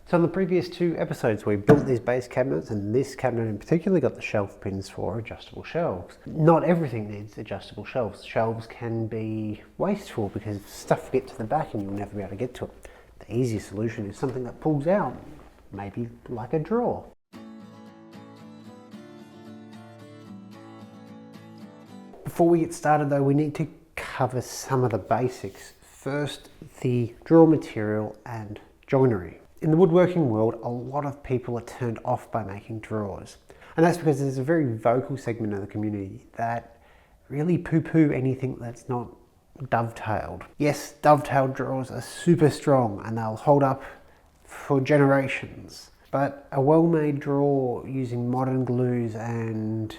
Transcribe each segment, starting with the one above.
So in the previous two episodes we built these base cabinets, and this cabinet in particular got the shelf pins for adjustable shelves. Not everything needs adjustable shelves. Shelves can be wasteful because stuff will get to the back and you'll never be able to get to it. The easiest solution is something that pulls out, maybe like a drawer. Before we get started though, we need to cover some of the basics. First, the drawer material and joinery. In the woodworking world, a lot of people are turned off by making drawers. And that's because there's a very vocal segment of the community that really poo-poo anything that's not dovetailed. Yes, dovetailed drawers are super strong and they'll hold up for generations. But a well-made drawer using modern glues and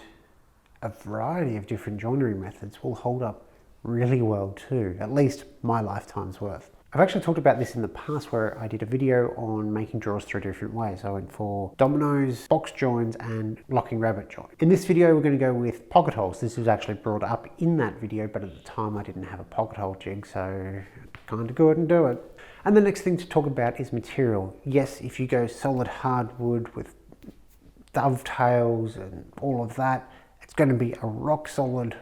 a variety of different joinery methods will hold up really well too, at least my lifetime's worth. I've actually talked about this in the past where I did a video on making drawers 3 different ways. I went for dominoes, box joins and locking rabbit joint. In this video we're going to go with pocket holes. This was actually brought up in that video, but at the time I didn't have a pocket hole jig, so I kind of go ahead and do it. And the next thing to talk about is material. Yes, if you go solid hardwood with dovetails and all of that, it's going to be a rock solid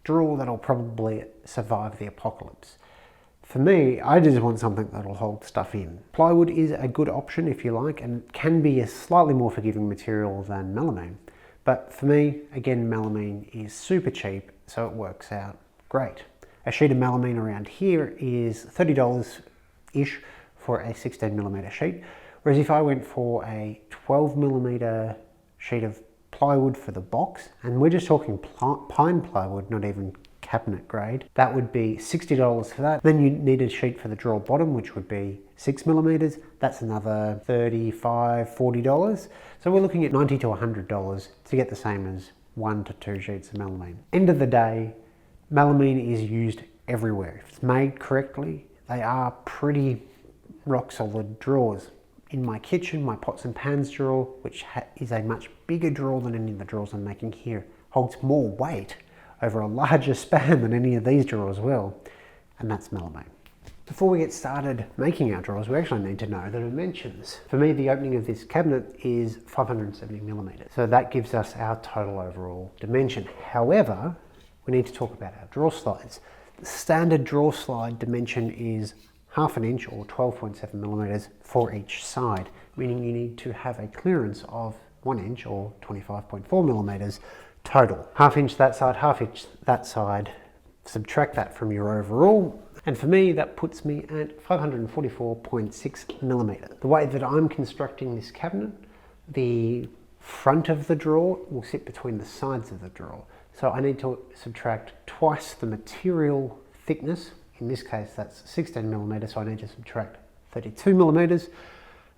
drawer that'll probably survive the apocalypse. For me, I just want something that'll hold stuff in. Plywood is a good option if you like, and can be a slightly more forgiving material than melamine. But for me, again, melamine is super cheap, so it works out great. A sheet of melamine around here is $30-ish for a 16mm sheet, whereas if I went for a 12mm sheet of plywood for the box, and we're just talking pine plywood, not even cabinet grade, that would be $60 for that. Then you need a sheet for the drawer bottom, which would be 6mm. That's another $35, $40. So we're looking at $90 to $100 to get the same as 1 to 2 sheets of melamine. End of the day, melamine is used everywhere. If it's made correctly, they are pretty rock solid drawers. In my kitchen, my pots and pans drawer, which is a much bigger drawer than any of the drawers I'm making here, holds more weight over a larger span than any of these drawers will, and that's melamine. Before we get started making our drawers, we actually need to know the dimensions. For me, the opening of this cabinet is 570mm, so that gives us our total overall dimension. However, we need to talk about our drawer slides. The standard drawer slide dimension is 1/2 inch or 12.7mm for each side, meaning you need to have a clearance of 1 inch or 25.4mm total. 1/2 inch that side, 1/2 inch that side. Subtract that from your overall, and for me that puts me at 544.6mm. The way that I'm constructing this cabinet, the front of the drawer will sit between the sides of the drawer. So I need to subtract twice the material thickness. In this case that's 16mm, so I need to subtract 32mm,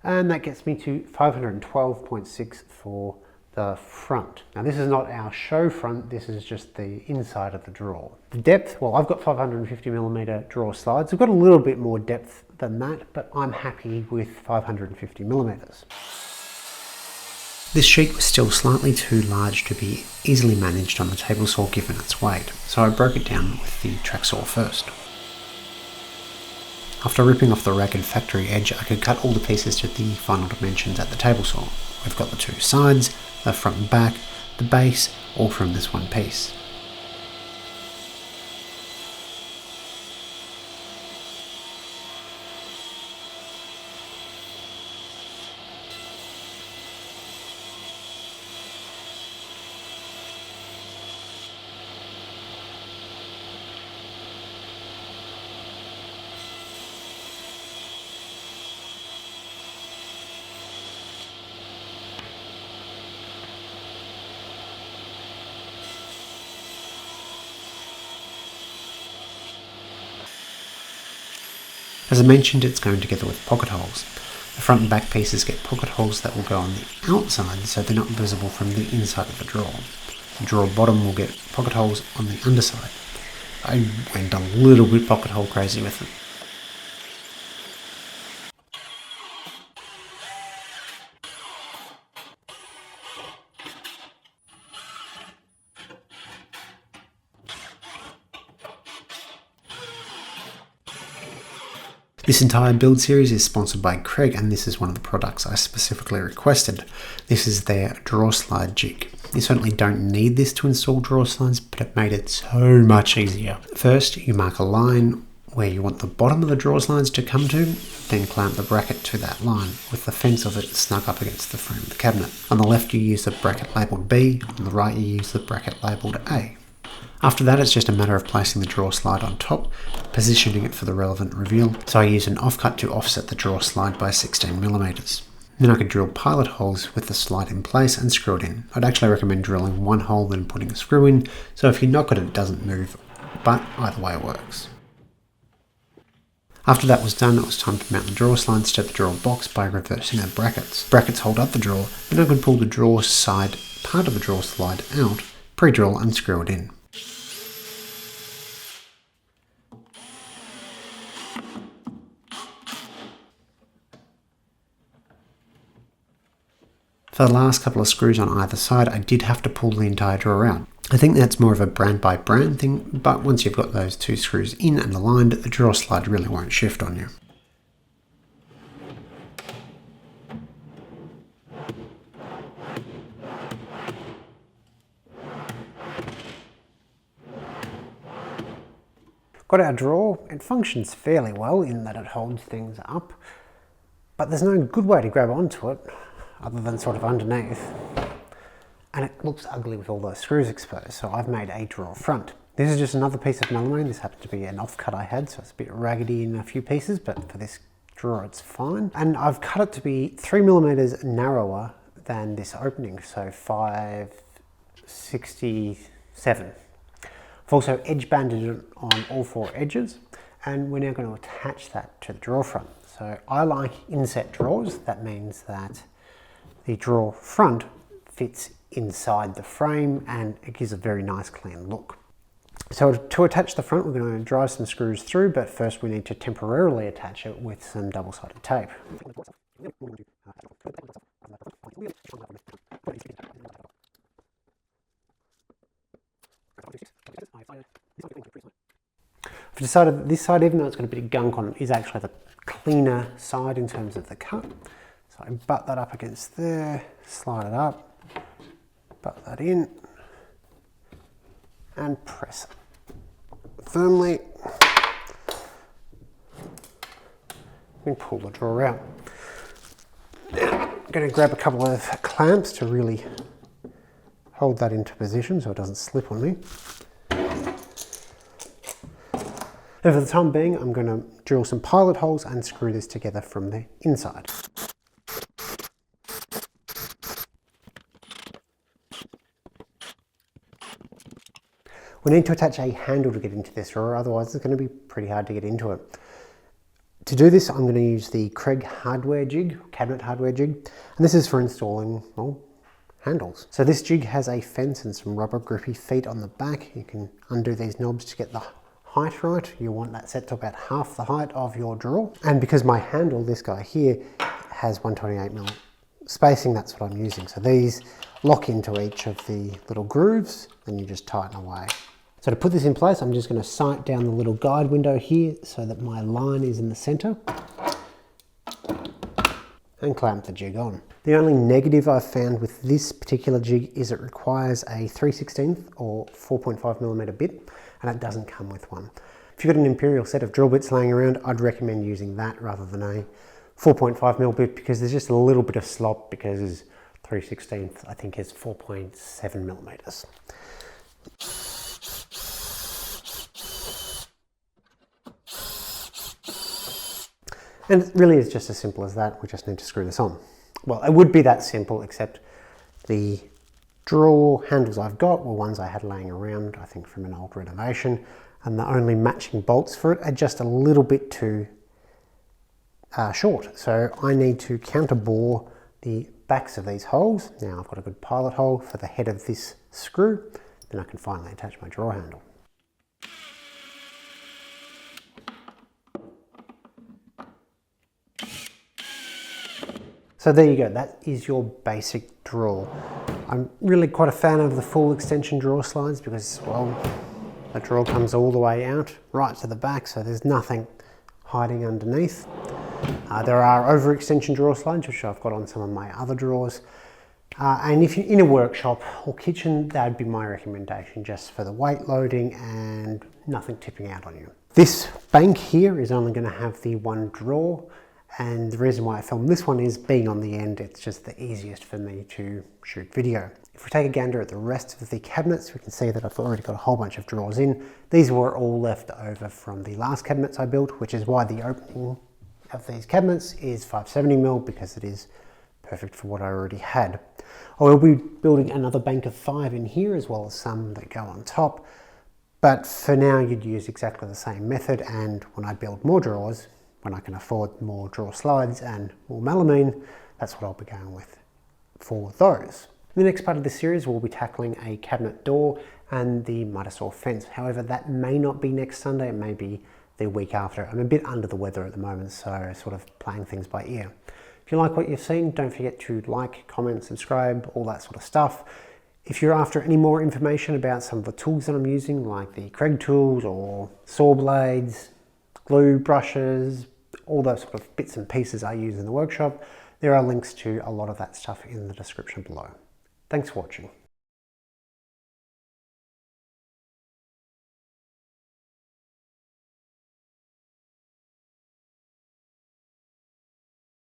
and that gets me to 512.6 for the front. Now this is not our show front, this is just the inside of the drawer. The depth, well, I've got 550mm drawer slides. I've got a little bit more depth than that, but I'm happy with 550mm. This sheet was still slightly too large to be easily managed on the table saw given its weight, so I broke it down with the track saw first. After ripping off the ragged factory edge, I could cut all the pieces to the final dimensions at the table saw. We've got the 2 sides, the front and back, the base, all from this one piece. As I mentioned, it's going together with pocket holes. The front and back pieces get pocket holes that will go on the outside so they're not visible from the inside of the drawer. The drawer bottom will get pocket holes on the underside. I went a little bit pocket hole crazy with them. This entire build series is sponsored by Kreg, and this is one of the products I specifically requested. This is their drawer slide jig. You certainly don't need this to install drawer slides, but it made it so much easier. First, you mark a line where you want the bottom of the drawer slides to come to, then clamp the bracket to that line, with the fence of it snug up against the frame of the cabinet. On the left you use the bracket labelled B, on the right you use the bracket labelled A. After that, it's just a matter of placing the drawer slide on top, positioning it for the relevant reveal, so I use an offcut to offset the drawer slide by 16mm. Then I could drill pilot holes with the slide in place and screw it in. I'd actually recommend drilling one hole then putting a screw in, so if you knock it, it doesn't move, but either way works. After that was done, it was time to mount the drawer slides to the drawer box by reversing the brackets. Brackets hold up the drawer, then I could pull the drawer side part of the drawer slide out, pre-drill and screw it in. For the last couple of screws on either side, I did have to pull the entire drawer out. I think that's more of a brand by brand thing, but once you've got those two screws in and aligned, the drawer slide really won't shift on you. Got our drawer. It functions fairly well in that it holds things up, but there's no good way to grab onto it other than sort of underneath, and it looks ugly with all those screws exposed, so I've made a drawer front. This is just another piece of melamine. This happened to be an offcut I had, so it's a bit raggedy in a few pieces, but for this drawer it's fine. And I've cut it to be 3mm narrower than this opening, so 5/67. I've also edge banded it on all four edges, and we're now going to attach that to the drawer front. So I like inset drawers. That means that the drawer front fits inside the frame and it gives a very nice clean look. So to attach the front, we're going to drive some screws through, but first we need to temporarily attach it with some double-sided tape. I've decided that this side, even though it's got a bit of gunk on it, is actually the cleaner side in terms of the cut. So I butt that up against there, slide it up, butt that in, and press it firmly, and pull the drawer out. Now, I'm going to grab a couple of clamps to really hold that into position so it doesn't slip on me. And for the time being, I'm going to drill some pilot holes and screw this together from the inside. We need to attach a handle to get into this drawer, otherwise it's going to be pretty hard to get into it. To do this, I'm going to use the Kreg hardware jig, cabinet hardware jig, and this is for installing, well, handles. So this jig has a fence and some rubber grippy feet on the back. You can undo these knobs to get the height right. You want that set to about half the height of your drawer. And because my handle, this guy here, has 128mm spacing, that's what I'm using. So these lock into each of the little grooves, and you just tighten away. So to put this in place, I'm just going to sight down the little guide window here so that my line is in the center, and clamp the jig on. The only negative I've found with this particular jig is it requires a 3/16 or 4.5mm bit, and it doesn't come with one. If you've got an Imperial set of drill bits laying around, I'd recommend using that rather than a 4.5mm bit, because there's just a little bit of slop, because 3/16 I think is 4.7mm. And it really is just as simple as that. We just need to screw this on. Well, it would be that simple, except the drawer handles I've got were ones I had laying around, I think from an old renovation, and the only matching bolts for it are just a little bit too short. So I need to counter bore the backs of these holes. Now I've got a good pilot hole for the head of this screw, then I can finally attach my drawer handle. So there you go, that is your basic drawer. I'm really quite a fan of the full extension drawer slides because, well, the drawer comes all the way out, right to the back, so there's nothing hiding underneath. There are overextension drawer slides, which I've got on some of my other drawers. And if you're in a workshop or kitchen, that would be my recommendation, just for the weight loading and nothing tipping out on you. This bank here is only going to have the one drawer, and the reason why I filmed this one is being on the end, it's just the easiest for me to shoot video. If we take a gander at the rest of the cabinets, we can see that I've already got a whole bunch of drawers in. These were all left over from the last cabinets I built, which is why the opening of these cabinets is 570mm, because it is perfect for what I already had. I will be building another bank of 5 in here, as well as some that go on top. But for now, you'd use exactly the same method, and when I build more drawers, when I can afford more drawer slides and more melamine, that's what I'll be going with for those. In the next part of this series, we'll be tackling a cabinet door and the Mitre Saw fence. However, that may not be next Sunday, it may be the week after. I'm a bit under the weather at the moment, so sort of playing things by ear. If you like what you've seen, don't forget to like, comment, subscribe, all that sort of stuff. If you're after any more information about some of the tools that I'm using, like the Kreg tools or saw blades, glue brushes, all those sort of bits and pieces I use in the workshop, there are links to a lot of that stuff in the description below. Thanks for watching.